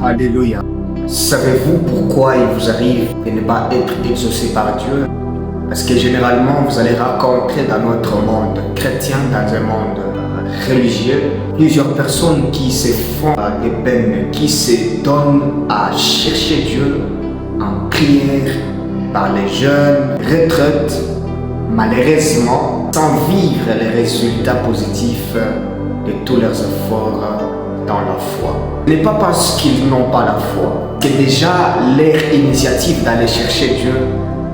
Alléluia. Savez-vous pourquoi il vous arrive de ne pas être exaucé par Dieu? Parce que généralement, vous allez rencontrer dans notre monde chrétien, dans un monde religieux, plusieurs personnes qui se font des peines, qui se donnent à chercher Dieu en prière, par les jeûnes, retraites, malheureusement, sans vivre les résultats positifs de tous leurs efforts dans la foi. Ce n'est pas parce qu'ils n'ont pas la foi, que déjà leur initiative d'aller chercher Dieu,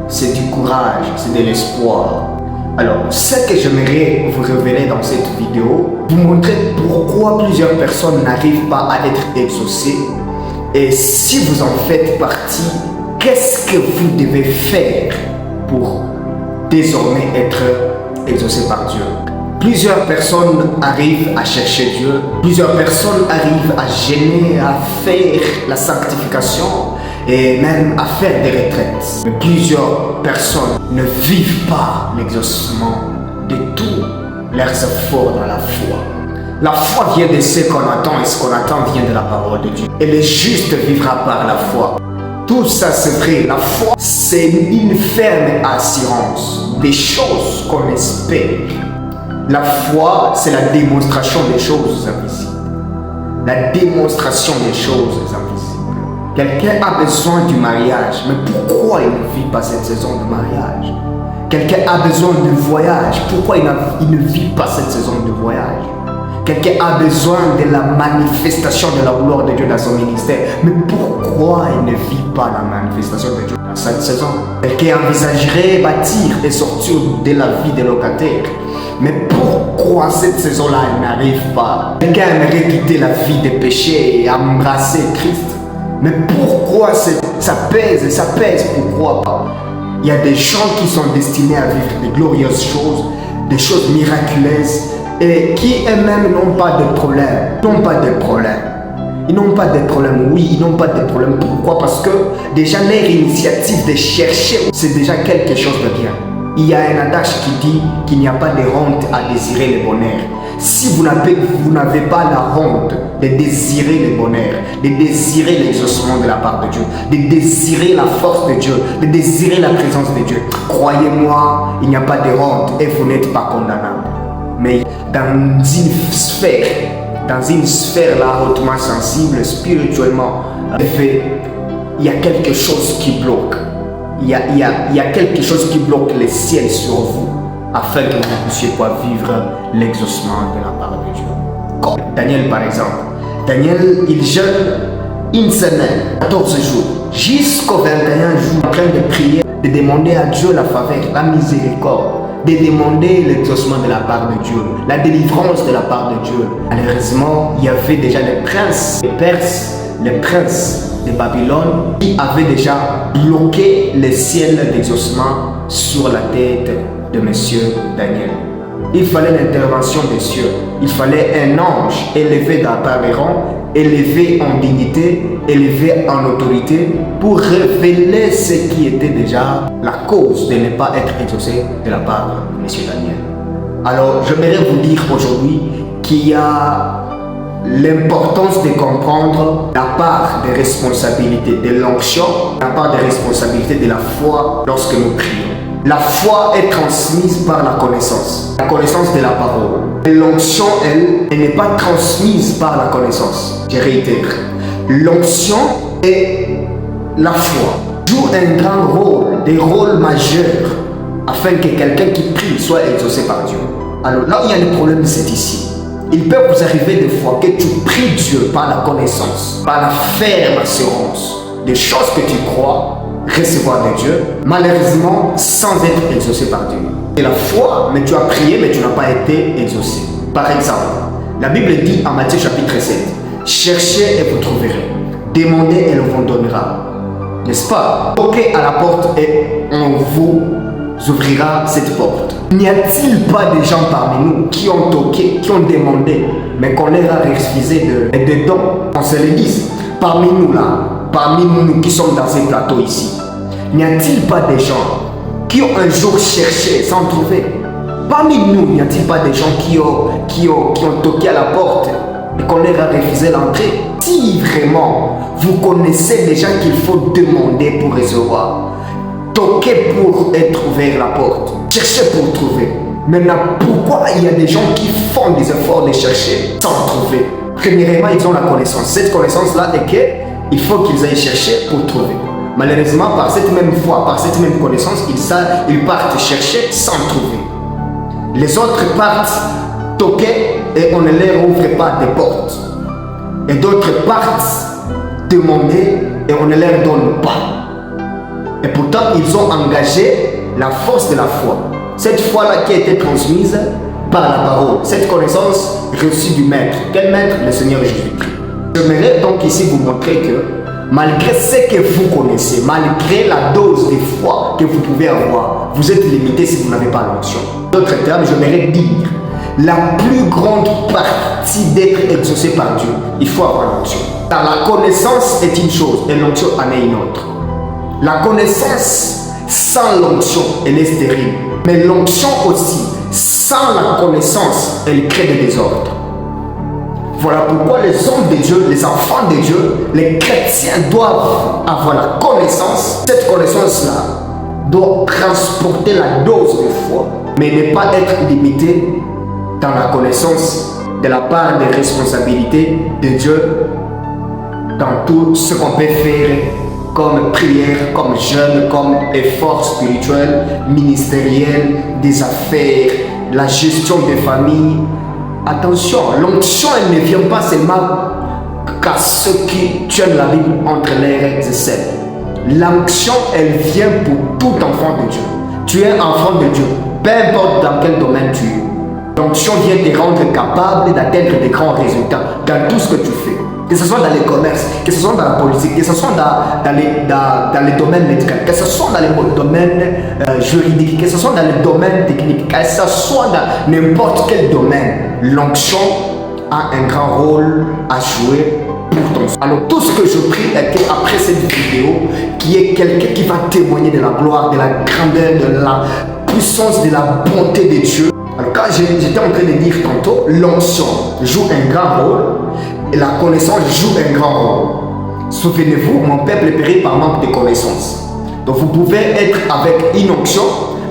c'est du courage, c'est de l'espoir. Alors, ce que j'aimerais vous révéler dans cette vidéo, vous montrer pourquoi plusieurs personnes n'arrivent pas à être exaucées. Et si vous en faites partie, qu'est-ce que vous devez faire pour désormais être exaucé par Dieu? Plusieurs personnes arrivent à chercher Dieu, plusieurs personnes arrivent à jeûner, à faire la sanctification et même à faire des retraites. Mais plusieurs personnes ne vivent pas l'exaucement de tous leurs efforts dans la foi. La foi vient de ce qu'on attend et ce qu'on attend vient de la parole de Dieu. Et le juste vivra par la foi. Tout ça c'est vrai, la foi c'est une ferme assurance des choses qu'on espère. La foi c'est la démonstration des choses invisibles. La démonstration des choses invisibles. Quelqu'un a besoin du mariage, mais pourquoi il ne vit pas cette saison de mariage? Quelqu'un a besoin de voyage, pourquoi il ne vit pas cette saison de voyage? Quelqu'un a besoin de la manifestation de la gloire de Dieu dans son ministère, mais pourquoi il ne vit pas la manifestation de Dieu dans cette saison? Quelqu'un envisagerait bâtir et sortir de la vie des locataires, mais pourquoi cette saison-là elle n'arrive pas? Quelqu'un aimerait quitter la vie des péchés et embrasser Christ, mais pourquoi ça pèse, pourquoi pas? Il y a des gens qui sont destinés à vivre de glorieuses choses, des choses miraculeuses, et qui eux-mêmes n'ont pas de problème. Ils n'ont pas de problème, oui, ils n'ont pas de problème. Pourquoi? Parce que déjà leur initiative de chercher, c'est déjà quelque chose de bien. Il y a un adage qui dit qu'il n'y a pas de honte à désirer le bonheur. Si vous n'avez pas la honte de désirer le bonheur, de désirer l'exaucement de la part de Dieu, de désirer la force de Dieu, de désirer la présence de Dieu, croyez-moi, il n'y a pas de honte et vous n'êtes pas condamnable. Mais dans une sphère là hautement sensible, spirituellement, il y a quelque chose qui bloque. Il y a quelque chose qui bloque le ciel sur vous afin que vous puissiez pas vivre l'exaucement de la part de Dieu. Comme Daniel par exemple. Daniel, il jeûne une semaine, 14 jours, jusqu'au 21 jours, en train de prier, de demander à Dieu la faveur, la miséricorde, de demander l'exaucement de la part de Dieu, la délivrance de la part de Dieu. Malheureusement, il y avait déjà les princes, les Perses, les princes de Babylone qui avaient déjà bloqué le ciel d'exaucement sur la tête de monsieur Daniel. Il fallait l'intervention des cieux. Il fallait un ange élevé dans les rangs, élevé en dignité, élevé en autorité pour révéler ce qui était déjà la cause de ne pas être exaucé de la part de monsieur Daniel. Alors, j'aimerais vous dire aujourd'hui qu'il y a l'importance de comprendre la part des responsabilités de l'onction, la part des responsabilités de la foi lorsque nous prions. La foi est transmise par la connaissance de la parole. L'onction, elle n'est pas transmise par la connaissance. Je réitère, l'onction et la foi jouent un grand rôle, des rôles majeurs, afin que quelqu'un qui prie soit exaucé par Dieu. Alors là où il y a le problème, c'est ici. Il peut vous arriver des fois que tu pries Dieu par la connaissance, par la ferme assurance des choses que tu crois recevoir de Dieu, malheureusement sans être exaucé par Dieu. Et la foi, mais tu as prié, mais tu n'as pas été exaucé. Par exemple, la Bible dit en Matthieu chapitre 7, cherchez et vous trouverez, demandez et on vous donnera. N'est-ce pas? Toquez à la porte et on vous ouvrira cette porte. N'y a-t-il pas des gens parmi nous qui ont toqué, qui ont demandé, mais qu'on leur a refusé des dons? On se le dise. Parmi nous là, parmi nous qui sommes dans ces plateaux ici, n'y a-t-il pas des gens qui ont un jour cherché sans trouver? Parmi nous, n'y a-t-il pas des gens qui ont toqué à la porte et qu'on leur a refusé l'entrée? Si vraiment vous connaissez déjà qu'il faut demander pour recevoir, toquer pour être ouvert la porte, chercher pour trouver. Maintenant, pourquoi il y a des gens qui font des efforts de chercher sans trouver? Premièrement, ils ont la connaissance. Cette connaissance-là est qu'il faut qu'ils aillent chercher pour trouver. Malheureusement, par cette même foi, par cette même connaissance, ils partent chercher sans trouver. Les autres partent toquer et on ne leur ouvre pas des portes. Et d'autres partent demander et on ne leur donne pas. Et pourtant, ils ont engagé la force de la foi. Cette foi-là qui a été transmise par la parole. Cette connaissance reçue du Maître. Quel Maître? Le Seigneur Jésus-Christ. J'aimerais donc ici vous montrer que malgré ce que vous connaissez, malgré la dose de foi que vous pouvez avoir, vous êtes limité si vous n'avez pas l'onction. D'autres termes, j'aimerais dire, la plus grande partie d'être exaucé par Dieu, il faut avoir l'onction. Car la connaissance est une chose et l'onction en est une autre. La connaissance sans l'onction, elle est stérile. Mais l'onction aussi, sans la connaissance, elle crée des désordres. Voilà pourquoi les hommes de Dieu, les enfants de Dieu, les chrétiens doivent avoir la connaissance. Cette connaissance-là doit transporter la dose de foi, mais ne pas être limitée dans la connaissance de la part des responsabilités de Dieu dans tout ce qu'on peut faire comme prière, comme jeûne, comme effort spirituel, ministériel, des affaires, la gestion des familles. Attention, l'onction, elle ne vient pas seulement qu'à ceux qui tiennent la Bible entre les aisselles. L'onction, elle vient pour tout enfant de Dieu. Tu es enfant de Dieu, peu importe dans quel domaine tu es. L'onction vient te rendre capable d'atteindre des grands résultats dans tout ce que tu fais. Que ce soit dans les commerces, que ce soit dans la politique, que ce soit dans les domaines médicaux, que ce soit dans les domaines juridiques, que ce soit dans les domaines techniques, que ce soit dans n'importe quel domaine, l'onction a un grand rôle à jouer pour ton. Alors tout ce que je prie est qu'après cette vidéo, qu'il y ait quelqu'un qui va témoigner de la gloire, de la grandeur, de la puissance, de la bonté de Dieu. Alors quand j'étais en train de dire tantôt, l'onction joue un grand rôle et la connaissance joue un grand rôle. Souvenez-vous, mon peuple périt par manque de connaissance. Donc vous pouvez être avec une onction,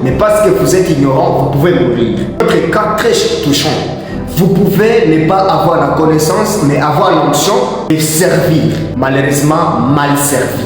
mais parce que vous êtes ignorant, vous pouvez mourir. Notre cas très touchant. Vous pouvez ne pas avoir la connaissance, mais avoir l'onction et servir. Malheureusement, mal servir.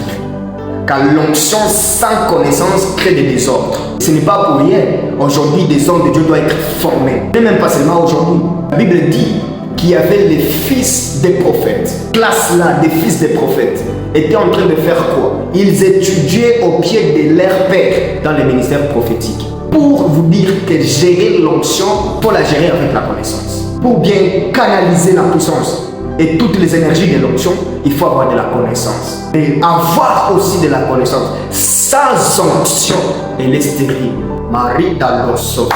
Car l'onction sans connaissance crée des désordres. Ce n'est pas pour rien. Aujourd'hui, des hommes de Dieu doivent être formés. Mais même pas seulement aujourd'hui. La Bible dit qu'il y avait les fils des prophètes. Classe-là des fils des prophètes étaient en train de faire quoi? Ils étudiaient au pied de leur père dans les ministères prophétiques. Pour vous dire que gérer l'onction, il faut la gérer avec la connaissance. Pour bien canaliser la puissance et toutes les énergies de l'onction, il faut avoir de la connaissance. Et avoir aussi de la connaissance sans onction, elle est stérile. Marie d'Alosso.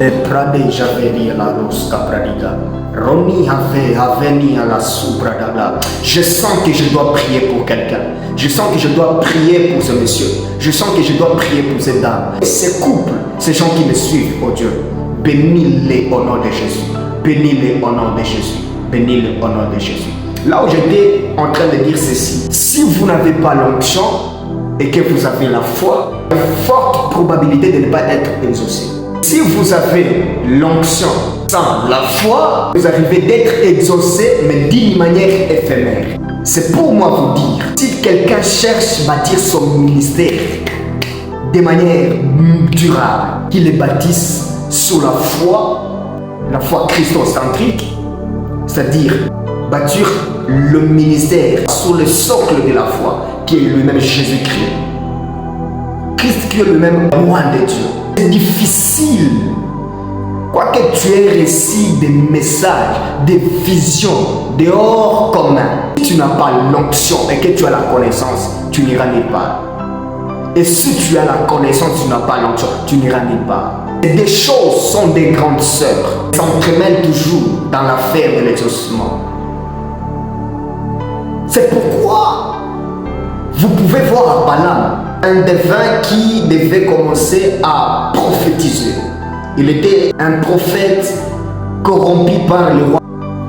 Et Prade Javeli à la Rosca Pradida. Roni Haveni à la Soubradala. Je sens que je dois prier pour quelqu'un. Je sens que je dois prier pour ce monsieur. Je sens que je dois prier pour cette dame. Et ces couples, ces gens qui me suivent, oh Dieu, bénis-les au nom de Jésus. Bénis-les au nom de Jésus. Bénis-les au nom de Jésus. Là où j'étais en train de dire ceci, si vous n'avez pas l'onction et que vous avez la foi, il y a une forte probabilité de ne pas être exaucé. Si vous avez l'onction sans la foi, vous arrivez d'être exaucé, mais d'une manière éphémère. C'est pour moi vous dire, si quelqu'un cherche à bâtir son ministère de manière durable, qu'il le bâtisse sous la foi christocentrique, c'est-à-dire bâtir le ministère sous le socle de la foi, qui est lui-même Jésus-Christ. Christ qui est lui-même roi de Dieu. C'est difficile. Quoique tu aies reçu des messages, des visions, des hors communs, si tu n'as pas l'onction et que tu as la connaissance, tu n'iras nulle part. Et si tu as la connaissance, tu n'as pas l'onction, tu n'iras nulle part. Et des choses sont des grandes sœurs. Elles s'entremêlent toujours dans l'affaire de l'exaucement. C'est pourquoi vous pouvez voir à Balaam, un devin qui devait commencer à prophétiser. Il était un prophète corrompu par le roi.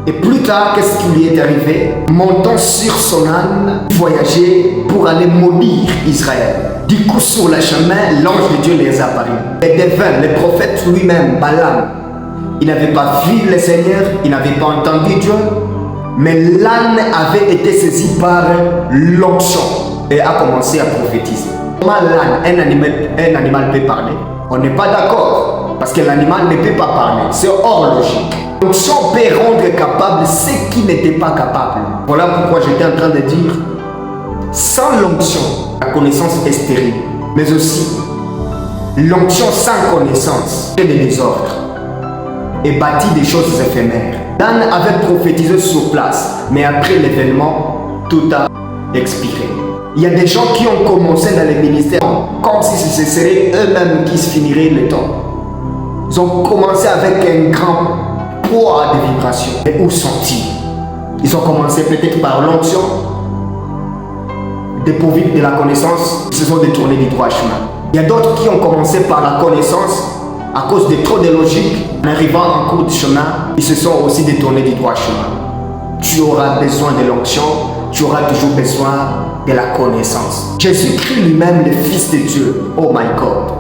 Et plus tard, qu'est-ce qui lui est arrivé? Montant sur son âne, voyager pour aller maudire Israël. Du coup, sur le chemin, l'ange de Dieu les apparut. Et devint le prophète lui-même, Balaam. Il n'avait pas vu le Seigneur, il n'avait pas entendu Dieu, mais l'âne avait été saisi par l'onction et a commencé à prophétiser. Comment l'âne, un animal peut parler? On n'est pas d'accord, parce que l'animal ne peut pas parler, c'est hors logique. L'onction peut rendre capable ce qui n'était pas capable. Voilà pourquoi j'étais en train de dire, sans l'onction, la connaissance est stérile, mais aussi l'onction sans connaissance est des désordres et bâtit des choses éphémères. L'âne avait prophétisé sur place, mais après l'événement, tout a expiré. Il y a des gens qui ont commencé dans les ministères comme si ce serait eux-mêmes qui se finiraient le temps. Ils ont commencé avec un grand poids de vibrations. Mais où sont-ils? Ils ont commencé peut-être par l'onction, dépourvus de la connaissance, ils se sont détournés du droit chemin. Il y a d'autres qui ont commencé par la connaissance, à cause de trop de logique, en arrivant en cours de chemin, ils se sont aussi détournés du droit chemin. Tu auras besoin de l'onction, tu auras toujours besoin de la connaissance. Jésus-Christ lui-même, le Fils de Dieu, oh my God,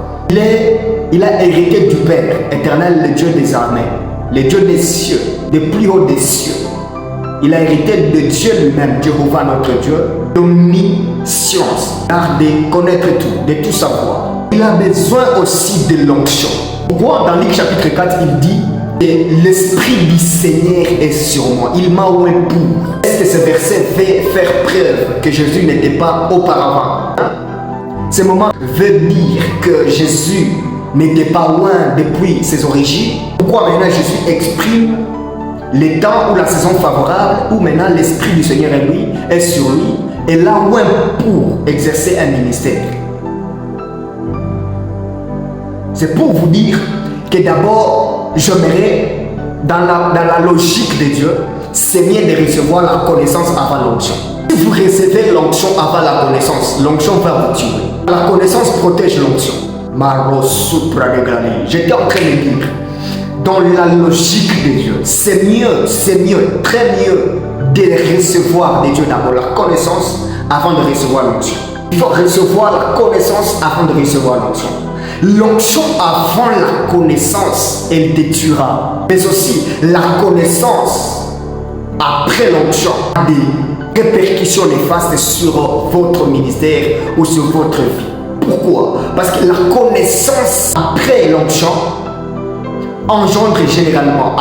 il a hérité du Père éternel, le Dieu des armées, le Dieu des cieux, des plus hauts des cieux. Il a hérité de Dieu lui-même, Jéhovah notre Dieu, d'omniscience, l'art de connaître tout, de tout savoir. Il a besoin aussi de l'onction. Pourquoi dans Luc chapitre 4, il dit « L'Esprit du Seigneur est sur moi, il m'a oué pour ». Est-ce que ce verset fait faire preuve que Jésus n'était pas auparavant? Ce moment veut dire que Jésus n'était pas loin depuis ses origines. Pourquoi maintenant Jésus exprime les temps ou la saison favorable où maintenant l'Esprit du Seigneur est sur lui et là loin pour exercer un ministère? C'est pour vous dire que d'abord, j'aimerais, dans la logique de Dieu, c'est mieux de recevoir la connaissance avant l'onction. Si vous recevez l'onction avant la connaissance, l'onction va vous tuer. La connaissance protège l'onction. J'étais en train de dire, dans la logique de Dieu, c'est mieux, très mieux de recevoir de Dieu d'abord la connaissance avant de recevoir l'onction. Il faut recevoir la connaissance avant de recevoir l'onction. L'onction avant la connaissance, elle détruira. Mais aussi, la connaissance après l'onction a des répercussions néfastes sur votre ministère ou sur votre vie. Pourquoi? Parce que la connaissance après l'onction engendre généralement,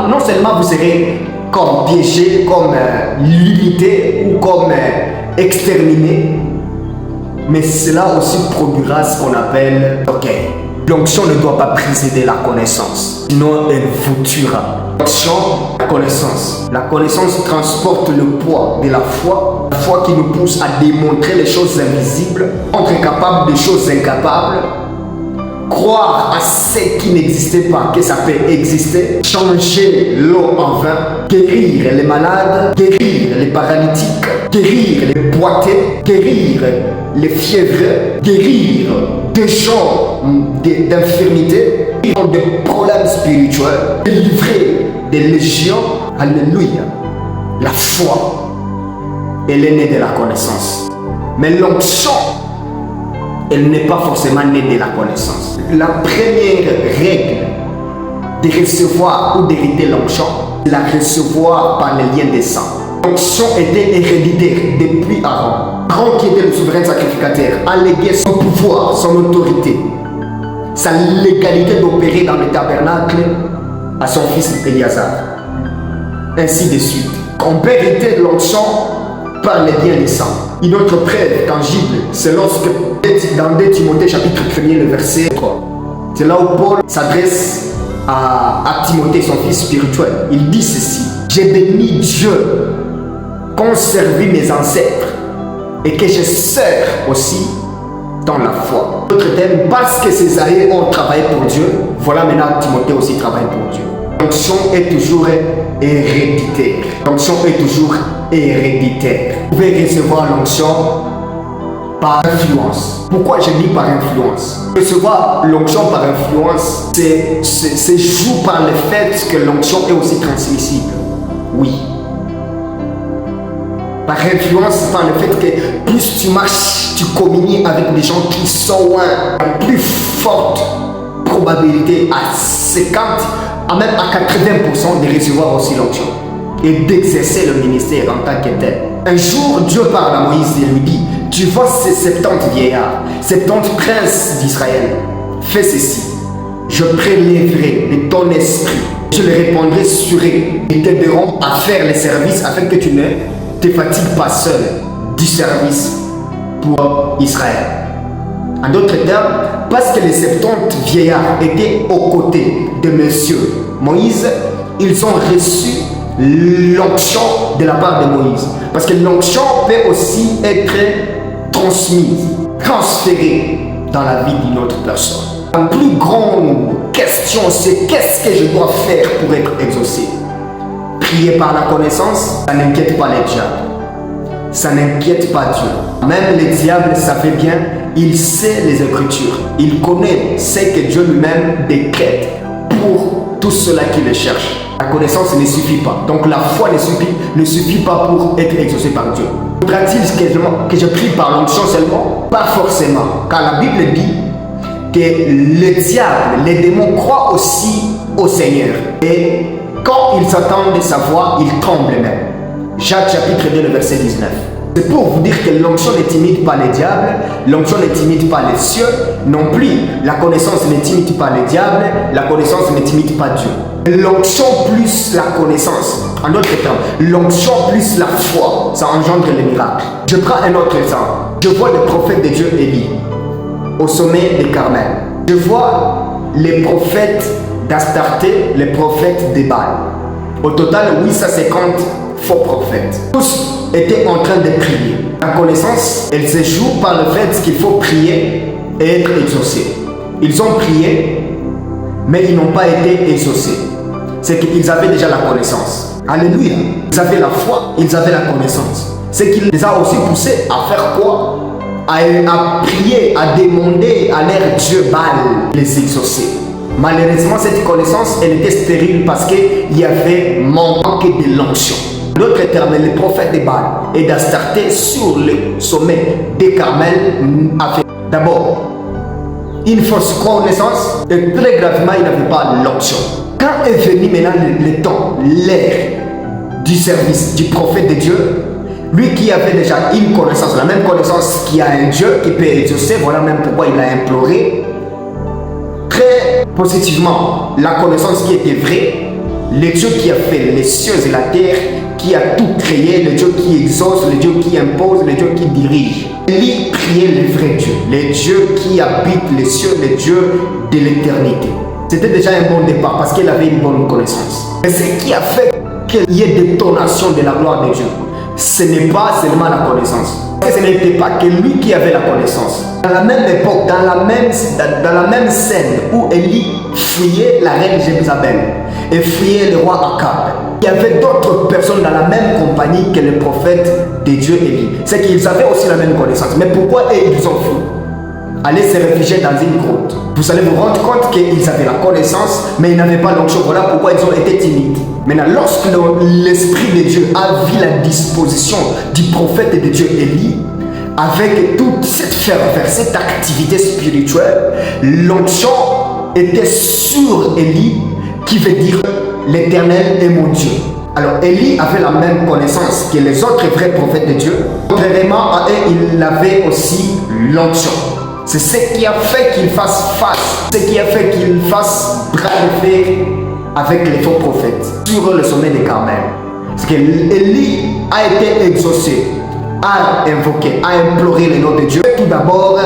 non seulement vous serez comme piégé, comme limité ou comme exterminé, mais cela aussi produira ce qu'on appelle l'onction ne doit pas précéder la connaissance, sinon elle vous tuera. L'onction, la connaissance. La connaissance transporte le poids de la foi qui nous pousse à démontrer les choses invisibles, être capable des choses incapables, croire à ce qui n'existait pas, que ça peut exister, changer l'eau en vin, guérir les malades, guérir les paralytiques, guérir les boités, guérir les fièvres, guérir des gens d'infirmité, des problèmes spirituels, délivrer des légions. Alléluia. La foi, elle est née de la connaissance. Mais l'onction, elle n'est pas forcément née de la connaissance. La première règle de recevoir ou d'hériter l'onction, c'est la recevoir par les liens des sangs. L'onction était héréditaire depuis Aaron. Aaron, qui était le souverain sacrificateur, a légué son pouvoir, son autorité, sa légalité d'opérer dans le tabernacle à son fils Éliazar. Ainsi de suite. On peut hériter de l'onction par les liens des sangs. Une autre preuve tangible, c'est lorsque dans 2 Timothée chapitre 1er, le verset 3, c'est là où Paul s'adresse à Timothée, son fils spirituel. Il dit ceci: j'ai béni Dieu, conservé mes ancêtres, et que je sers aussi dans la foi. Autre thème, parce que ces aïeux ont travaillé pour Dieu, voilà maintenant Timothée aussi travaille pour Dieu. L'onction est toujours héréditaire. L'onction est toujours héréditaire. Vous pouvez recevoir l'onction par influence. Pourquoi je dis par influence? Recevoir l'onction par influence, c'est joue par le fait que l'onction est aussi transmissible. Oui. Par influence, par le fait que plus tu marches, tu communies avec des gens qui sont loin, la plus forte probabilité à 50, à même à 80% de recevoir aussi l'onction et d'exercer le ministère en tant que tel. Un jour, Dieu parle à Moïse et lui dit, tu vois ces 70 vieillards, 70 princes d'Israël, fais ceci, je prélèverai de ton esprit, je les répondrai sur eux, ils t'aideront à faire les services afin que tu ne te fatigues pas seul du service pour Israël. En d'autres termes, parce que les 70 vieillards étaient aux côtés de Monsieur Moïse, ils ont reçu l'onction de la part de Moïse. Parce que l'onction peut aussi être transmise, transférée dans la vie d'une autre personne. La plus grande question, c'est qu'est-ce que je dois faire pour être exaucé? Prier par la connaissance, ça n'inquiète pas les diables. Ça n'inquiète pas Dieu. Même les diables savent bien, il sait les Écritures. Il connaît ce que Dieu lui-même décrète pour tous ceux-là qui le cherchent. La connaissance ne suffit pas. Donc la foi ne suffit pas pour être exaucé par Dieu. Faudra-t-il que je prie par l'onction seulement? Pas forcément. Car la Bible dit que le diable, les démons croient aussi au Seigneur. Et quand ils entendent sa voix, ils tremblent même. Jacques chapitre 2, le verset 19. C'est pour vous dire que l'onction ne timide pas les diables, l'onction ne timide pas les cieux, non plus la connaissance ne timide pas les diables, la connaissance ne timide pas Dieu. L'onction plus la connaissance, en d'autres termes, l'onction plus la foi, ça engendre les miracles. Je prends un autre exemple. Je vois le prophète de Dieu Élie au sommet des Carmel. Je vois les prophètes d'Astarté, les prophètes des Baal. Au total, 850 faux prophètes. Tous étaient en train de prier. La connaissance, elle se joue par le fait qu'il faut prier et être exaucé. Ils ont prié, mais ils n'ont pas été exaucés. C'est qu'ils avaient déjà la connaissance. Alléluia. Ils avaient la foi, ils avaient la connaissance. C'est qu'il les a aussi poussés à faire quoi? À prier, à demander à leur Dieu Baal les exaucer. Malheureusement, cette connaissance, elle était stérile parce qu'il y avait manque de l'onction. D'autres termes, les prophètes de Baal et d'Astarté sur le sommet des Carmel a fait d'abord une fausse connaissance et très gravement, il n'avait pas l'onction. Quand est venu maintenant le temps, l'ère du service du prophète de Dieu, lui qui avait déjà une connaissance, la même connaissance qu'il y a un Dieu qui peut exaucer, voilà même pourquoi il a imploré très positivement la connaissance qui était vraie, le Dieu qui a fait les cieux et la terre, qui a tout créé, le Dieu qui exauce, le Dieu qui impose, le Dieu qui dirige. Élie priait le vrai Dieu, le Dieu qui habite les cieux, le Dieu de l'éternité. C'était déjà un bon départ parce qu'il avait une bonne connaissance. Mais ce qui a fait qu'il y ait détonation de la gloire de Dieu, ce n'est pas seulement la connaissance. Ce n'était pas que lui qui avait la connaissance. Dans la même époque, dans la même scène où Élie fuyait la reine Jézabel et fuyait le roi Akab, il y avait d'autres personnes dans la même compagnie que le prophète de Dieu Élie. C'est qu'ils avaient aussi la même connaissance. Mais pourquoi ils ont fui? Aller se réfugier dans une grotte. Vous allez vous rendre compte qu'ils avaient la connaissance, mais ils n'avaient pas l'onction. Voilà pourquoi ils ont été timides. Maintenant, lorsque l'Esprit de Dieu a vu la disposition du prophète de Dieu Élie, avec toute cette ferveur, cette activité spirituelle, l'onction était sur Élie, qui veut dire l'Éternel est mon Dieu. Alors Élie avait la même connaissance que les autres vrais prophètes de Dieu. Contrairement à eux, il avait aussi l'onction. C'est ce qui a fait qu'il fasse face, ce qui a fait qu'il fasse bras de fer avec les faux prophètes sur le sommet des Carmel. Parce que Élie a été exaucé, a invoqué, a imploré le nom de Dieu. Tout d'abord,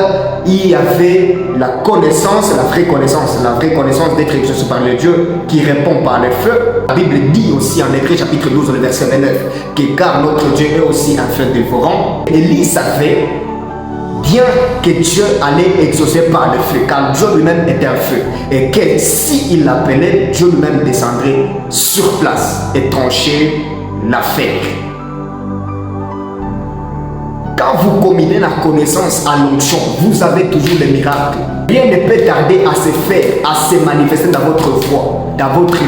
il y avait la connaissance la vraie connaissance d'être exaucé par le Dieu qui répond par le feu. La Bible dit aussi en Hébreux chapitre 12, le verset 29, que car notre Dieu est aussi un feu dévorant. Élie savait bien que Dieu allait exaucer par le feu, car Dieu lui-même était un feu. Et que s'il l'appelait, Dieu lui-même descendrait sur place et trancher l'affaire. Quand vous combinez la connaissance à l'onction, vous avez toujours les miracles. Rien ne peut tarder à se faire, à se manifester dans votre foi. dans votre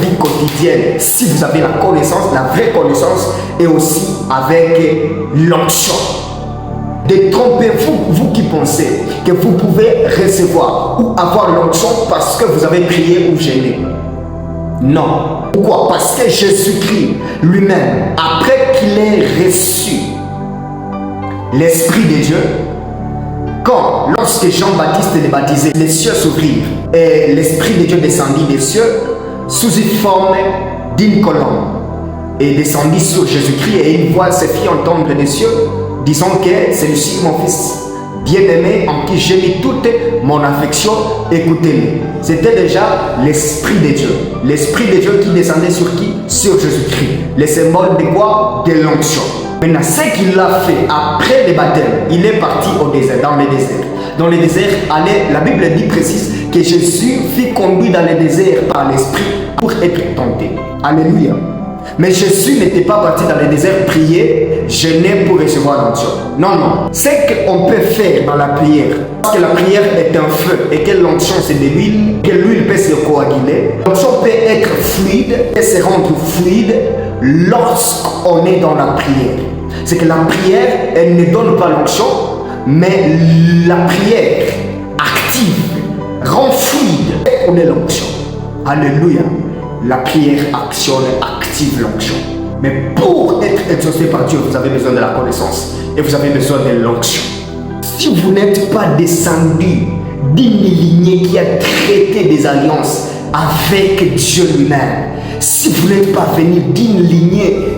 vie quotidienne, si vous avez la connaissance, la vraie connaissance, et aussi avec l'onction. Détrompez-vous, vous qui pensez que vous pouvez recevoir ou avoir l'onction parce que vous avez prié ou jeûné. Non. Pourquoi? Parce que Jésus-Christ lui-même, après qu'il ait reçu l'Esprit de Dieu, lorsque Jean-Baptiste est baptisé, les cieux s'ouvrirent et l'Esprit de Dieu descendit des cieux sous une forme d'une colombe et descendit sur Jésus-Christ, et une voix se fit entendre des cieux, disant que celui-ci mon fils bien-aimé en qui j'ai mis toute mon affection, écoutez-le. C'était déjà l'Esprit de Dieu. L'Esprit de Dieu qui descendait sur qui? Sur Jésus-Christ. Le symbole de quoi? De l'onction. Maintenant, ce qu'il a fait après le baptême, il est parti au désert, dans le désert. Dans le désert, la Bible dit précise que Jésus fut conduit dans le désert par l'Esprit pour être tenté. Alléluia. Mais Jésus n'était pas parti dans le désert prier, jeûner pour recevoir l'onction. Non, non. Ce qu'on peut faire dans la prière, parce que la prière est un feu et que l'onction c'est de l'huile, que l'huile peut se coaguler. L'onction peut être fluide et se rendre fluide lorsqu'on est dans la prière. C'est que la prière, elle ne donne pas l'onction, mais la prière active, rend fluide et on est l'onction. Alléluia. La prière active l'onction. Mais pour être exaucé par Dieu, vous avez besoin de la connaissance et vous avez besoin de l'onction. Si vous n'êtes pas descendu d'une lignée qui a traité des alliances avec Dieu lui-même, si vous n'êtes pas venu d'une lignée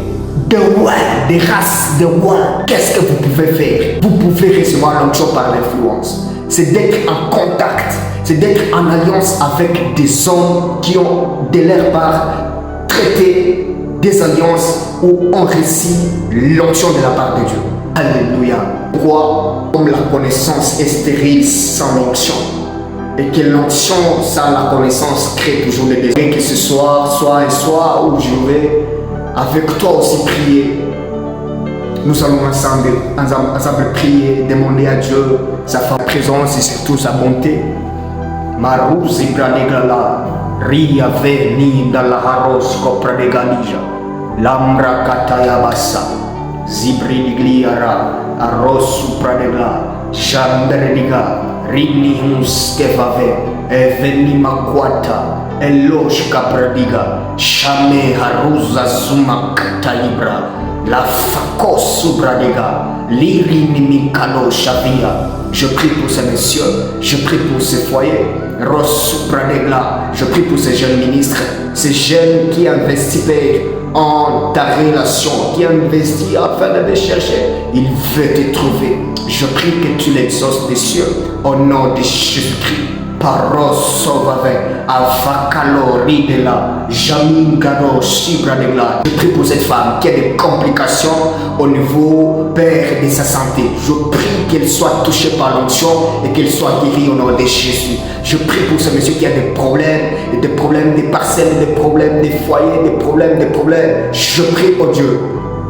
de rois, des races de rois, qu'est-ce que vous pouvez faire? Vous pouvez recevoir l'onction par l'influence. C'est d'être en contact, c'est d'être en alliance avec des hommes qui ont de leur part traité des alliances où on récit l'onction de la part de Dieu. Alléluia. Pourquoi? Comme la connaissance est stérile sans l'onction, et que l'onction sans la connaissance crée toujours des désirs. Que ce soir où je vais avec toi aussi prier, nous allons ensemble prier, demander à Dieu sa présence et surtout sa bonté. Maruzi pradegala, ria veni dalla harosko pradegalija, lambra kataya bassa, zibridigliara, arrosu pradegla, chamberediga, rini huskevave, eveni makwata, eloshka pradiga, shame haruza zuma katayibra, la fakosu pradega, lirini mikalo shavia. Je prie pour ces messieurs, je prie pour ces foyers, je prie pour ces jeunes ministres, ces jeunes qui investissent en ta relation, qui investissent afin de te chercher. Il veut te trouver. Je prie que tu l'exauces des cieux au nom de Jésus-Christ. Je prie pour cette femme qui a des complications au niveau père de sa santé. Je prie qu'elle soit touchée par l'onction et qu'elle soit guérie au nom de Jésus. Je prie pour ce monsieur qui a des problèmes des parcelles, des problèmes des foyers, des problèmes. Je prie au Dieu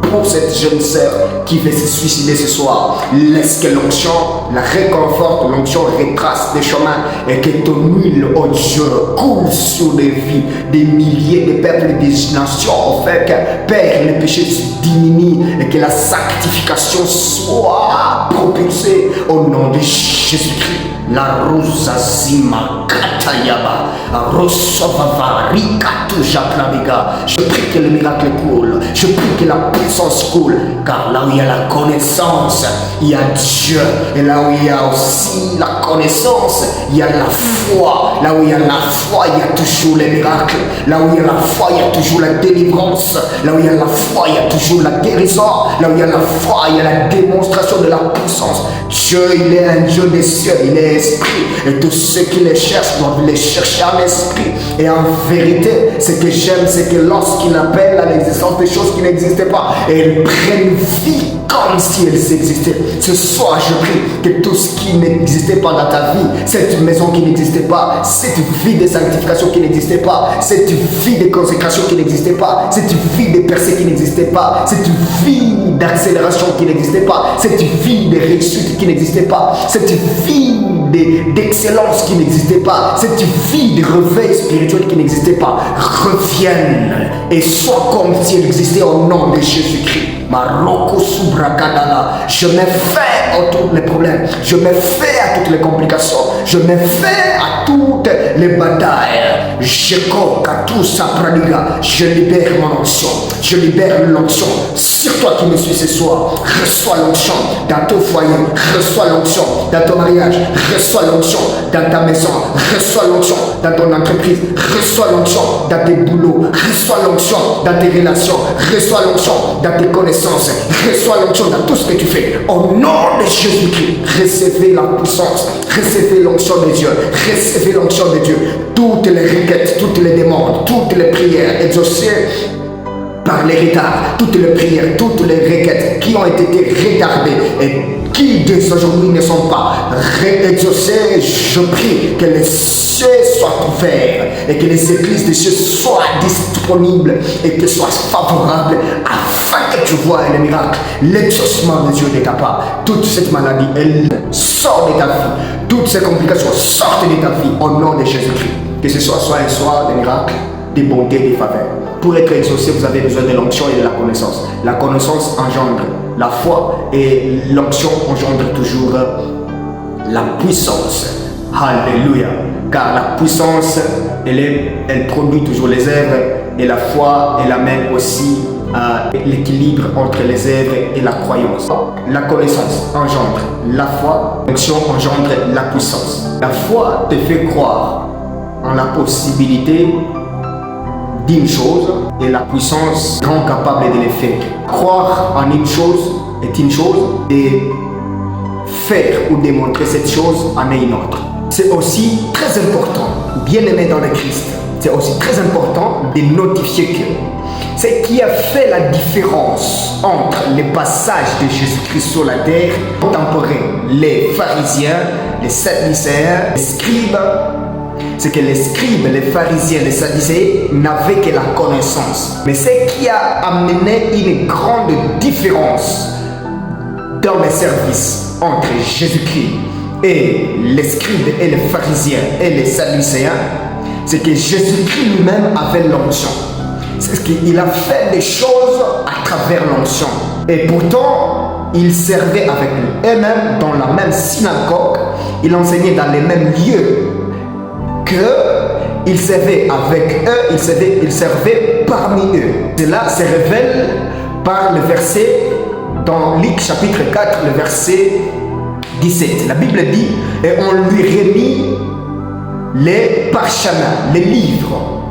pour cette jeune sœur qui veut se suicider ce soir. Laisse que l'onction la réconforte, l'onction retrace des chemins et que ton huile, oh Dieu, coule sur des vies, des milliers de peuples, des nations, afin que, Père, les péchés diminuent et que la sanctification soit propulsée au nom de Jésus-Christ. La rosa zima katayaba, rosovava rikatu jaklabiga. Je prie que le miracle coule, je prie que la puissance coule, car là où il y a la connaissance, il y a Dieu, et là où il y a aussi la connaissance, il y a la foi. Là où il y a la foi, il y a toujours les miracles. Là où il y a la foi, il y a toujours la délivrance. Là où il y a la foi, il y a toujours la guérison. Là où il y a la foi, il y a la démonstration de la puissance. Dieu, il est un Dieu des cieux, il est esprit. Et tous ceux qui les cherchent doivent les chercher en esprit. Et en vérité, ce que j'aime, c'est que lorsqu'il appelle à l'existence des choses qui n'existaient pas, elles prennent vie comme si elles existaient. Ce soir, je prie que tout ce qui n'existait pas dans ta vie, cette maison qui n'existait pas, cette vie de sanctification qui n'existait pas, cette vie de consécration qui n'existait pas, cette vie de percée qui n'existait pas, cette vie d'accélération qui n'existait pas, cette vie de réussite qui n'existait pas, cette vie d'excellence qui n'existait pas, cette vie de réveil spirituel qui n'existait pas, revienne et soit comme si elle existait au nom de Jésus-Christ. Maroko Subrakadala, je mets fin à tous les problèmes, je mets fin à toutes les complications, je mets fin à toutes les batailles. Je libère mon onction, je libère l'onction sur toi qui me suis ce soir. Reçois l'onction dans ton foyer, reçois l'onction dans ton mariage, reçois l'onction dans ta maison, reçois l'onction dans ton entreprise, reçois l'onction dans tes boulots, reçois l'onction dans tes relations, reçois l'onction dans tes connaissances, reçois l'onction dans tout ce que tu fais. Au nom de Jésus-Christ, recevez la puissance, recevez l'onction de Dieu, recevez l'onction de Dieu. Toutes les requêtes, toutes les demandes, toutes les prières exaucées par les retards, toutes les prières, toutes les requêtes qui ont été retardées et qui dès aujourd'hui ne sont pas exaucées, je prie que les cieux soient ouverts et que les églises de Dieu soient disponibles et que soient favorables afin que tu vois le miracle, l'exaucement de Dieu de ta part. Toute cette maladie, elle sort de ta vie. Toutes ces complications sortent de ta vie au nom de Jésus-Christ. Que ce soit un soir de miracles, de bonté, de faveur. Pour être exaucé, vous avez besoin de l'onction et de la connaissance. La connaissance engendre la foi et l'onction engendre toujours la puissance. Alléluia. Car la puissance, elle produit toujours les œuvres et la foi, elle amène aussi l'équilibre entre les œuvres et la croyance. La connaissance engendre la foi, l'onction engendre la puissance. La foi te fait croire en la possibilité d'une chose et la puissance rend capable de les faire. Croire en une chose est une chose et faire ou démontrer cette chose en est une autre. C'est aussi très important, bien aimé dans le Christ, c'est aussi très important de notifier que ce qui a fait la différence entre les passages de Jésus-Christ sur la terre contemporains, les pharisiens, les sadducéens, les scribes, c'est que les scribes, les pharisiens, les sadducéens n'avaient que la connaissance. Mais ce qui a amené une grande différence dans les services entre Jésus-Christ et les scribes et les pharisiens et les sadducéens, c'est que Jésus-Christ lui-même avait l'onction. C'est qu'il a fait des choses à travers l'onction. Et pourtant, il servait avec eux. Et même dans la même synagogue, il enseignait dans les mêmes lieux qu'il servait avec eux, il servait parmi eux. Cela se révèle par le verset dans Luc chapitre 4, le verset 17. La Bible dit, et on lui remit les parchemins, les livres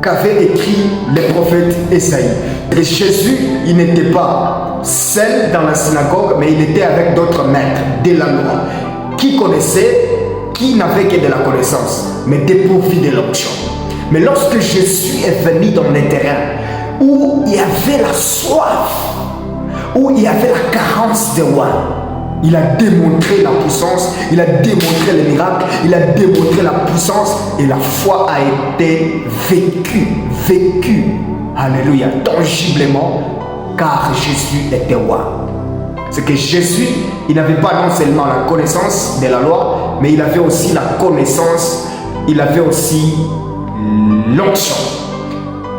qu'avait écrit le prophète Esaïe. Et Jésus, il n'était pas seul dans la synagogue, mais il était avec d'autres maîtres de la loi qui connaissaient, qui n'avaient que de la connaissance, mais dépourvus de l'onction. Mais lorsque Jésus est venu dans les terrains où il y avait la soif, où il y avait la carence de roi, il a démontré la puissance, il a démontré les miracles, il a démontré la puissance et la foi a été vécue, alléluia, tangiblement, car Jésus était roi. C'est que Jésus, il n'avait pas non seulement la connaissance de la loi, mais il avait aussi la connaissance, il avait aussi l'onction.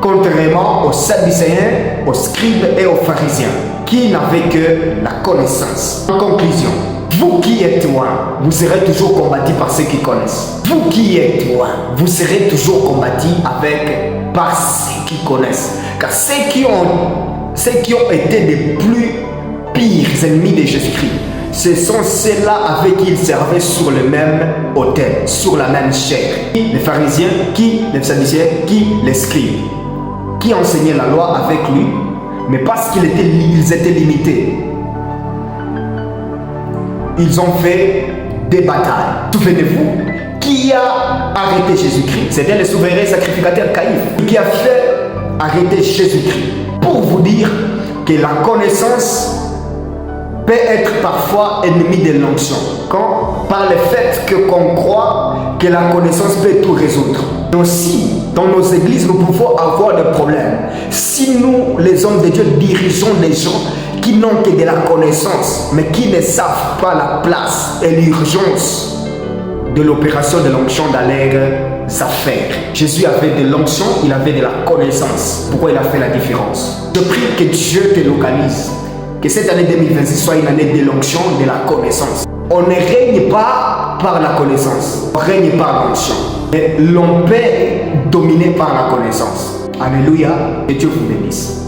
Contrairement aux sadducéens, aux scribes et aux pharisiens, qui n'avaient que la connaissance. En conclusion, vous qui êtes loin, vous serez toujours combattu par ceux qui connaissent. Vous qui êtes loin, vous serez toujours combattu par ceux qui connaissent. Car ceux qui ont été les plus pires ennemis de Jésus-Christ, ce sont ceux-là avec qui il servait sur le même autel, sur la même chair. Les pharisiens, qui les sadducéens, qui les scribes, qui enseignaient la loi avec lui, mais parce qu'ils étaient limités, ils ont fait des batailles. Souvenez-vous, qui a arrêté Jésus-Christ? C'était le souverain sacrificateur Caïphe qui a fait arrêter Jésus-Christ. Pour vous dire que la connaissance peut être parfois ennemie de l'onction. Quand, par le fait qu'on croit que la connaissance peut tout résoudre. Mais aussi, dans nos églises, nous pouvons avoir des problèmes. Si nous, les hommes de Dieu, dirigeons les gens qui n'ont que de la connaissance, mais qui ne savent pas la place et l'urgence de l'opération de l'onction dans leurs affaires. Jésus avait de l'onction, il avait de la connaissance. Pourquoi il a fait la différence? Je prie que Dieu te localise, que cette année 2026 soit une année de l'onction, de la connaissance. On ne règne pas par la connaissance, on règne par l'onction. Mais l'on peut dominer par la connaissance. Alléluia, que Dieu vous bénisse.